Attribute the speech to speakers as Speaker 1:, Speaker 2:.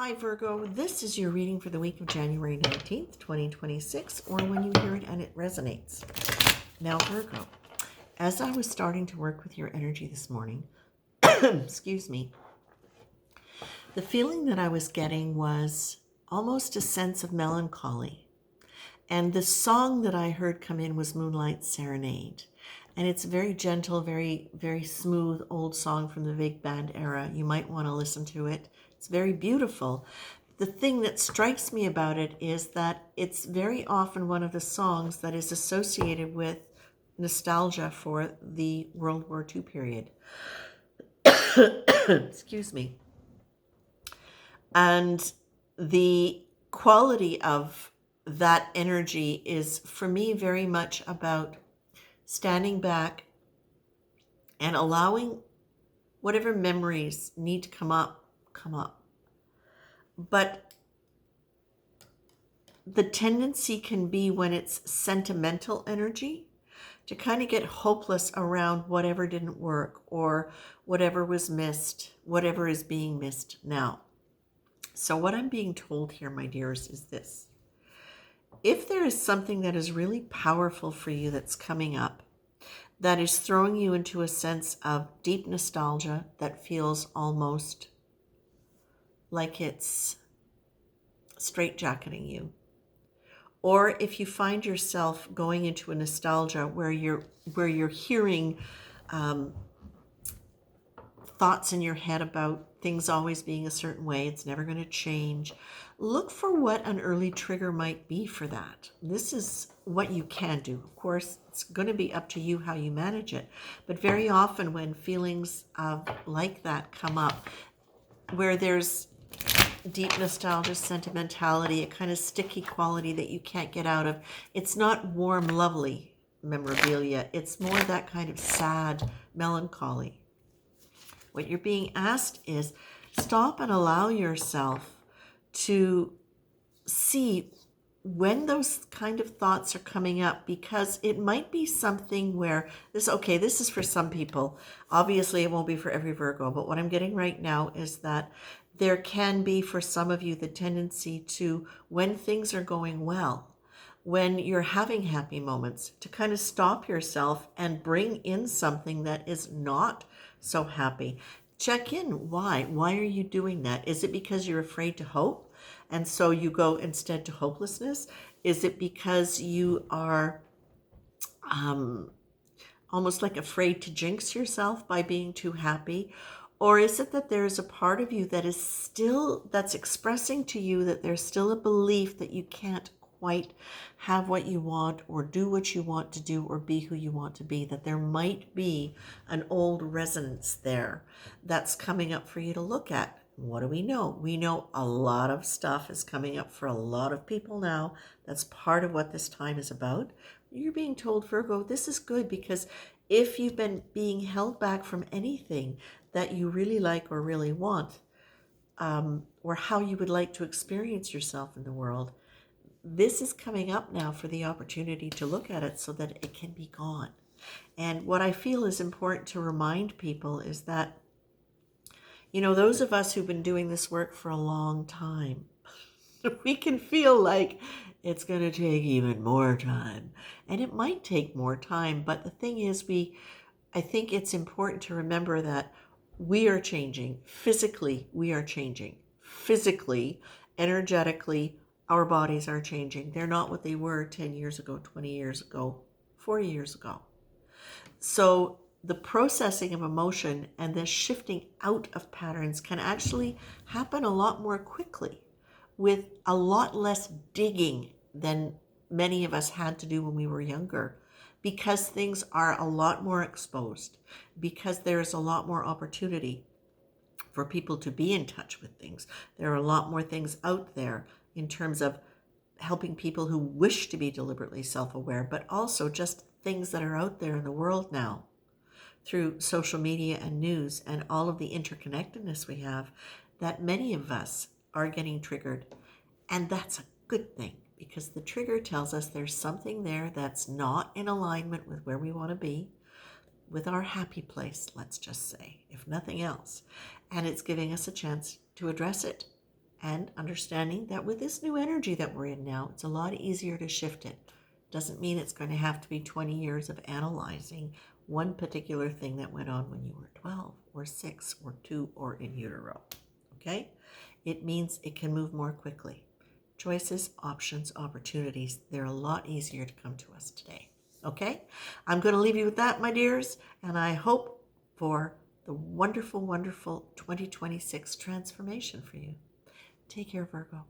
Speaker 1: Hi Virgo, this is your reading for the week of January 19th, 2026, or when you hear it and it resonates. Now Virgo, as I was starting to work with your energy this morning, excuse me, the feeling that I was getting was almost a sense of melancholy. And the song that I heard come in was Moonlight Serenade. And it's a very gentle, very, very smooth old song from the big band era. You might want to listen to it. It's very beautiful. The thing that strikes me about it is that it's very often one of the songs that is associated with nostalgia for the World War II period. Excuse me. And the quality of that energy is, for me, very much about standing back and allowing whatever memories need to come up. But the tendency can be, when it's sentimental energy, to kind of get hopeless around whatever didn't work or whatever was missed, whatever is being missed now. So what I'm being told here, my dears, is this. If there is something that is really powerful for you that's coming up, that is throwing you into a sense of deep nostalgia that feels almost like it's straitjacketing you, or if you find yourself going into a nostalgia where you're hearing thoughts in your head about things always being a certain way, it's never going to change, look for what an early trigger might be for that. This is what you can do. Of course, it's going to be up to you how you manage it. But very often when feelings like that come up, where there's deep nostalgia, sentimentality, a kind of sticky quality that you can't get out of, it's not warm, lovely memorabilia. It's more that kind of sad melancholy. What you're being asked is stop and allow yourself to see when those kind of thoughts are coming up, because it might be something where this is for some people. Obviously, it won't be for every Virgo, but what I'm getting right now is that there can be, for some of you, the tendency to, when things are going well, when you're having happy moments, to kind of stop yourself and bring in something that is not so happy. Check in. Why? Why are you doing that? Is it because you're afraid to hope, and so you go instead to hopelessness? Is it because you are almost like afraid to jinx yourself by being too happy? Or is it that there's a part of you that is still, that's expressing to you that there's still a belief that you can't quite have what you want or do what you want to do or be who you want to be, that there might be an old resonance there that's coming up for you to look at? What do we know? We know a lot of stuff is coming up for a lot of people now. That's part of what this time is about. You're being told, Virgo, this is good, because if you've been being held back from anything that you really like or really want, or how you would like to experience yourself in the world, this is coming up now for the opportunity to look at it so that it can be gone. And what I feel is important to remind people is that, those of us who've been doing this work for a long time, we can feel like it's going to take even more time. And it might take more time, but the thing is, I think it's important to remember that we are changing. Physically, we are changing. Physically, energetically, our bodies are changing. They're not what they were 10 years ago, 20 years ago, 40 years ago. So the processing of emotion and the shifting out of patterns can actually happen a lot more quickly, with a lot less digging than many of us had to do when we were younger, because things are a lot more exposed, because there's a lot more opportunity for people to be in touch with things. There are a lot more things out there in terms of helping people who wish to be deliberately self-aware, but also just things that are out there in the world now through social media and news and all of the interconnectedness we have, that many of us are getting triggered. And that's a good thing, because the trigger tells us there's something there that's not in alignment with where we want to be, with our happy place, let's just say, if nothing else. And it's giving us a chance to address it And understanding that with this new energy that we're in now, it's a lot easier to shift it. Doesn't mean it's going to have to be 20 years of analyzing one particular thing that went on when you were 12 or 6 or 2 or in utero. Okay? It means it can move more quickly. Choices, options, opportunities, they're a lot easier to come to us today. Okay? I'm going to leave you with that, my dears, and I hope for the wonderful, wonderful 2026 transformation for you. Take care, Virgo.